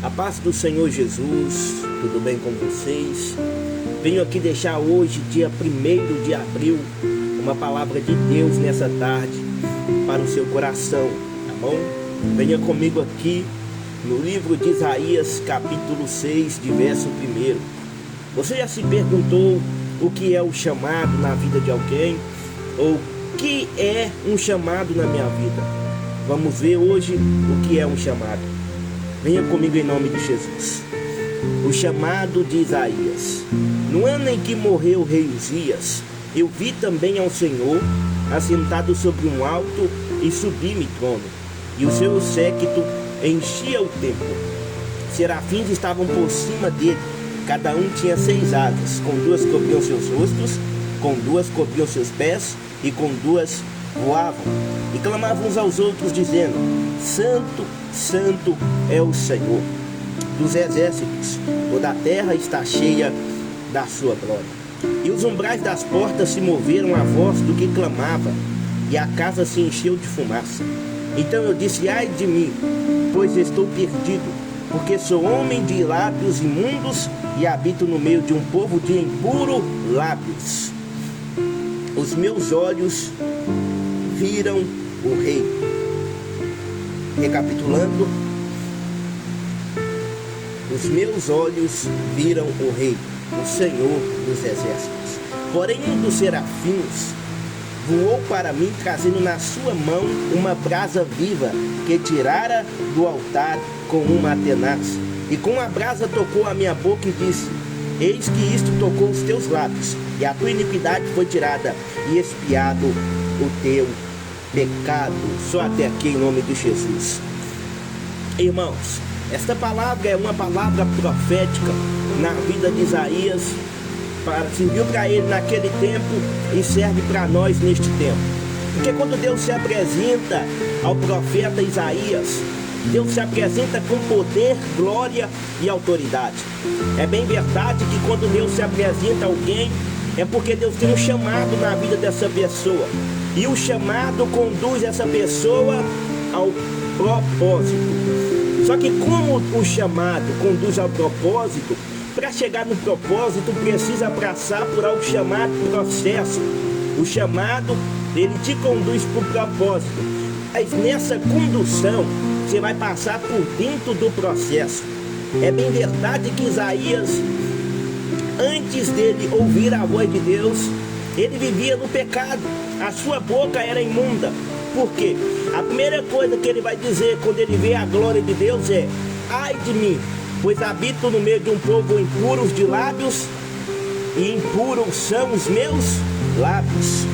A paz do Senhor Jesus, tudo bem com vocês? Venho aqui deixar hoje, dia 1º de abril, uma palavra de Deus nessa tarde para o seu coração, tá bom? Venha comigo aqui no livro de Isaías, capítulo 6, de verso 1. Você já se perguntou o que é o chamado na vida de alguém? Ou o que é um chamado na minha vida? Vamos ver hoje o que é um chamado. Venha comigo em nome de Jesus. O chamado de Isaías. No ano em que morreu o rei Uzias, eu vi também ao Senhor assentado sobre um alto e sublime trono, e o seu séquito enchia o templo. Serafins estavam por cima dele, cada um tinha 6 asas, com 2 cobriam seus rostos, com 2 cobriam seus pés, e com 2 voavam, e clamavam uns aos outros, dizendo: Santo, Santo é o Senhor dos exércitos, toda a terra está cheia da sua glória. E os umbrais das portas se moveram à voz do que clamava, e a casa se encheu de fumaça. Então eu disse: ai de mim, pois estou perdido, porque sou homem de lábios imundos e habito no meio de um povo de impuro lábios. Os meus olhos viram o rei. Recapitulando, os meus olhos viram o rei, o Senhor dos exércitos. Porém um dos serafins voou para mim, trazendo na sua mão uma brasa viva que tirara do altar com uma tenaz. E com a brasa tocou a minha boca e disse: eis que isto tocou os teus lábios, e a tua iniquidade foi tirada, e expiado o teu pecado. Só até aqui em nome de Jesus. Irmãos, esta palavra é uma palavra profética na vida de Isaías, serviu para ele naquele tempo e serve para nós neste tempo. Porque quando Deus se apresenta ao profeta Isaías, Deus se apresenta com poder, glória e autoridade. É bem verdade que quando Deus se apresenta a alguém, é porque Deus tem um chamado na vida dessa pessoa. E o chamado conduz essa pessoa ao propósito. Só que como o chamado conduz ao propósito, para chegar no propósito precisa passar por algo chamado processo. O chamado, ele te conduz para o propósito. Mas nessa condução, você vai passar por dentro do processo. É bem verdade que Isaías, antes dele ouvir a voz de Deus, ele vivia no pecado. A sua boca era imunda. Por quê? A primeira coisa que ele vai dizer quando ele vê a glória de Deus é: ai de mim, pois habito no meio de um povo impuros de lábios, e impuros são os meus lábios.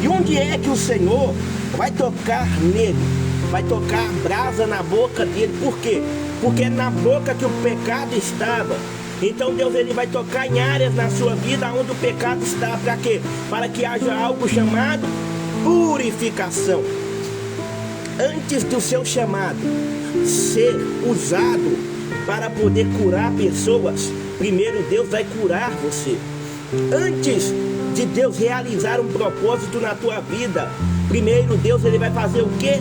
E onde é que o Senhor vai tocar nele? Vai tocar brasa na boca dele. Por quê? Porque é na boca que o pecado estava. Então Deus, ele vai tocar em áreas na sua vida onde o pecado está. Para quê? Para que haja algo chamado purificação. Antes do seu chamado ser usado para poder curar pessoas, primeiro Deus vai curar você. Antes de Deus realizar um propósito na tua vida, primeiro Deus, ele vai fazer o quê?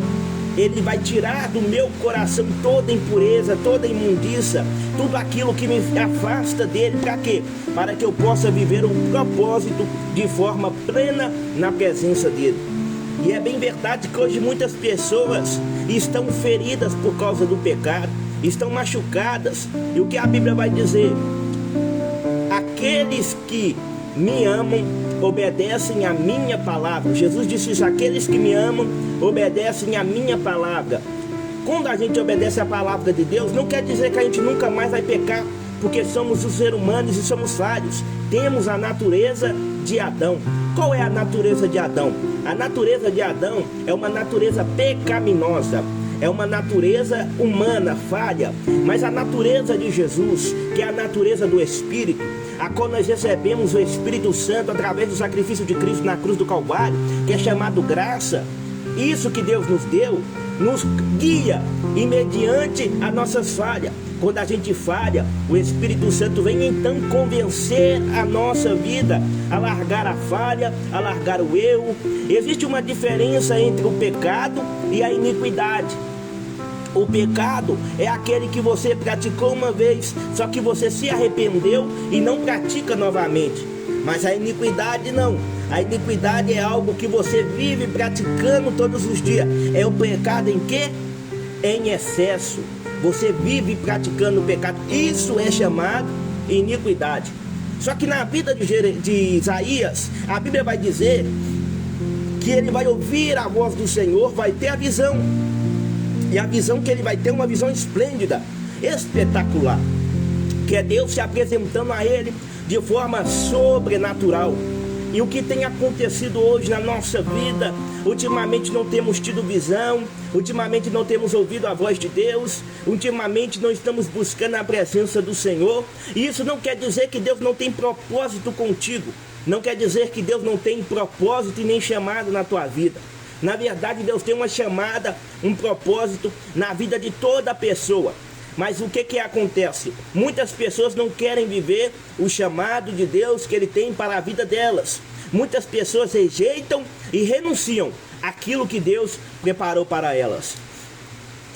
Ele vai tirar do meu coração toda impureza, toda imundícia, tudo aquilo que me afasta dele. Para quê? Para que eu possa viver um propósito de forma plena na presença dele. E é bem verdade que hoje muitas pessoas estão feridas por causa do pecado, estão machucadas. E o que a Bíblia vai dizer? Aqueles que me amam obedecem a minha palavra. Jesus disse isso: aqueles que me amam obedecem a minha palavra. Quando a gente obedece a palavra de Deus, não quer dizer que a gente nunca mais vai pecar, porque somos os seres humanos e somos falhos. Temos a natureza de Adão. Qual é a natureza de Adão? A natureza de Adão é uma natureza pecaminosa, é uma natureza humana, falha. Mas a natureza de Jesus, que é a natureza do Espírito, a qual nós recebemos o Espírito Santo através do sacrifício de Cristo na cruz do Calvário, que é chamado graça, isso que Deus nos deu, nos guia e mediante as nossas falhas. Quando a gente falha, o Espírito Santo vem então convencer a nossa vida a largar a falha, a largar o erro. Existe uma diferença entre o pecado e a iniquidade. O pecado é aquele que você praticou uma vez, só que você se arrependeu e não pratica novamente. Mas a iniquidade não. A iniquidade é algo que você vive praticando todos os dias. É o pecado em quê? Em excesso. Você vive praticando o pecado. Isso é chamado iniquidade. Só que na vida de Isaías, a Bíblia vai dizer que ele vai ouvir a voz do Senhor, vai ter a visão. E a visão que ele vai ter é uma visão esplêndida, espetacular, que é Deus se apresentando a ele de forma sobrenatural. E o que tem acontecido hoje na nossa vida? Ultimamente não temos tido visão, ultimamente não temos ouvido a voz de Deus, ultimamente não estamos buscando a presença do Senhor. E isso não quer dizer que Deus não tem propósito contigo, não quer dizer que Deus não tem propósito e nem chamado na tua vida. Na verdade, Deus tem uma chamada, um propósito na vida de toda pessoa. Mas o que acontece? Muitas pessoas não querem viver o chamado de Deus que Ele tem para a vida delas. Muitas pessoas rejeitam e renunciam àquilo que Deus preparou para elas.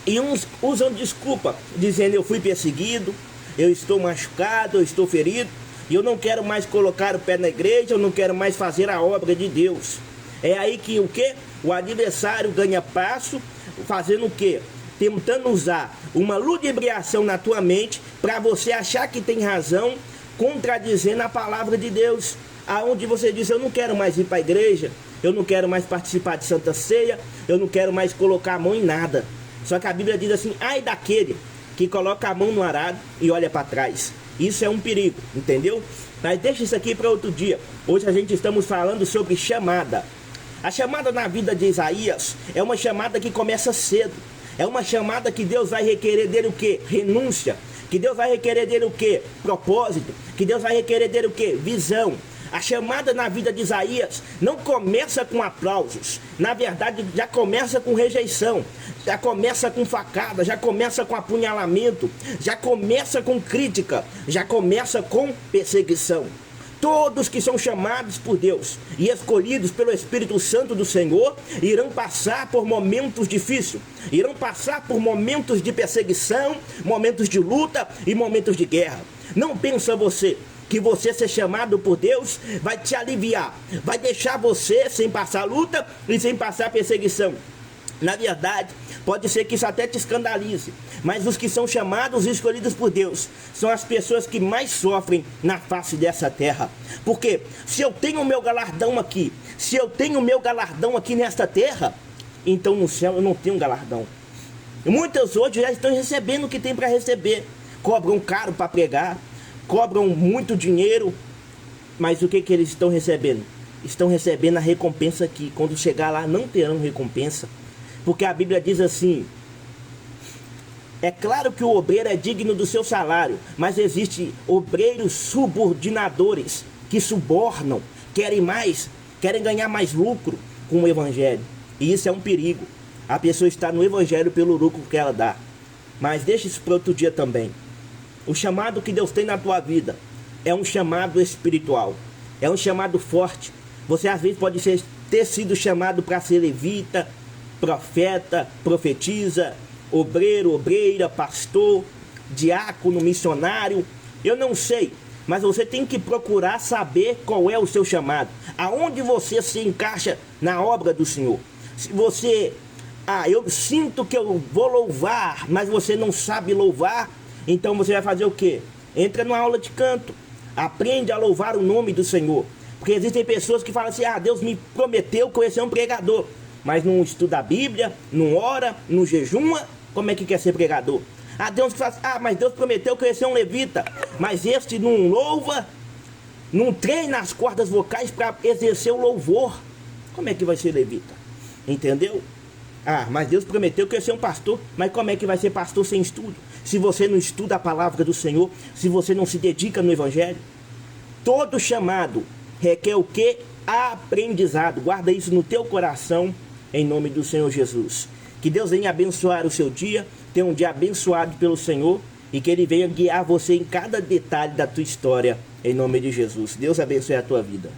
E uns usam desculpa, dizendo: eu fui perseguido, eu estou machucado, eu estou ferido, e eu não quero mais colocar o pé na igreja, eu não quero mais fazer a obra de Deus. É aí que o quê? O adversário ganha passo, fazendo o quê? Tentando usar uma ludibriação na tua mente para você achar que tem razão, contradizendo a palavra de Deus. Aonde você diz: eu não quero mais ir para a igreja, eu não quero mais participar de Santa Ceia, eu não quero mais colocar a mão em nada. Só que a Bíblia diz assim: ai daquele que coloca a mão no arado e olha para trás. Isso é um perigo, entendeu? Mas deixa isso aqui para outro dia. Hoje a gente estamos falando sobre chamada. A chamada na vida de Isaías é uma chamada que começa cedo. É uma chamada que Deus vai requerer dele o quê? Renúncia. Que Deus vai requerer dele o quê? Propósito. Que Deus vai requerer dele o quê? Visão. A chamada na vida de Isaías não começa com aplausos. Na verdade, já começa com rejeição. Já começa com facada. Já começa com apunhalamento. Já começa com crítica. Já começa com perseguição. Todos que são chamados por Deus e escolhidos pelo Espírito Santo do Senhor irão passar por momentos difíceis, irão passar por momentos de perseguição, momentos de luta e momentos de guerra. Não pensa você que você ser chamado por Deus vai te aliviar, vai deixar você sem passar luta e sem passar perseguição. Na verdade, pode ser que isso até te escandalize, mas os que são chamados e escolhidos por Deus são as pessoas que mais sofrem na face dessa terra. Porque se eu tenho o meu galardão aqui, se eu tenho o meu galardão aqui nesta terra, então no céu eu não tenho galardão. E muitas hoje já estão recebendo o que tem para receber, cobram caro para pregar, cobram muito dinheiro, mas o que eles estão recebendo? Estão recebendo a recompensa aqui. Quando chegar lá não terão recompensa. Porque a Bíblia diz assim: é claro que o obreiro é digno do seu salário, mas existem obreiros subordinadores que subornam, querem mais, querem ganhar mais lucro com o evangelho. E isso é um perigo. A pessoa está no evangelho pelo lucro que ela dá. Mas deixa isso para outro dia também. O chamado que Deus tem na tua vida é um chamado espiritual, é um chamado forte. Você às vezes pode ter sido chamado para ser levita, profeta, profetisa, obreiro, obreira, pastor, diácono, missionário. Eu não sei, mas você tem que procurar saber qual é o seu chamado, aonde você se encaixa na obra do Senhor. Se você, eu sinto que eu vou louvar, mas você não sabe louvar, então você vai fazer o quê? Entra numa aula de canto, aprende a louvar o nome do Senhor. Porque existem pessoas que falam assim: Deus me prometeu que eu ia ser um pregador, mas não estuda a Bíblia, não ora, não jejuma, como é que quer ser pregador? Deus fala: mas Deus prometeu que eu ia ser um levita, mas este não louva, não treina as cordas vocais para exercer o louvor, como é que vai ser levita? Entendeu? Mas Deus prometeu que eu ia ser um pastor, mas como é que vai ser pastor sem estudo? Se você não estuda a palavra do Senhor, se você não se dedica no evangelho. Todo chamado requer o quê? Aprendizado. Guarda isso no teu coração, em nome do Senhor Jesus. Que Deus venha abençoar o seu dia, tenha um dia abençoado pelo Senhor, e que Ele venha guiar você em cada detalhe da tua história, em nome de Jesus. Deus abençoe a tua vida.